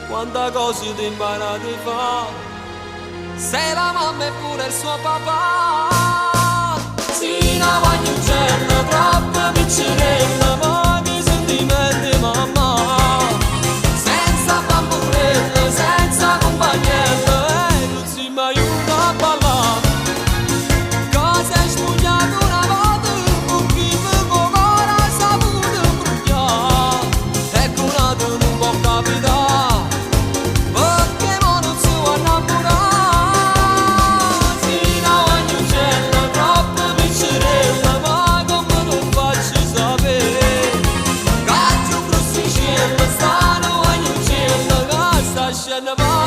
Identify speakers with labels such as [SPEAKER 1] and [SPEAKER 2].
[SPEAKER 1] quanta cose ti imparate a fare. Sei la mamma e pure il suo papà. Si la voglio un cielo troppo piccinella, ma mi sentimenti mamma. Senza bambolello, senza compagnello, e non si mi aiuta a ballare. Cosa è spugliato una volta, un chimico cuore ha saputo bruciare. E con altro non può capitare, perché mo non si può innamorare. Si la voglio un cielo troppo piccinella, ma come non faccio sapere. Caccio un grossicello, sta la voglio un cielo, che sta scendendo.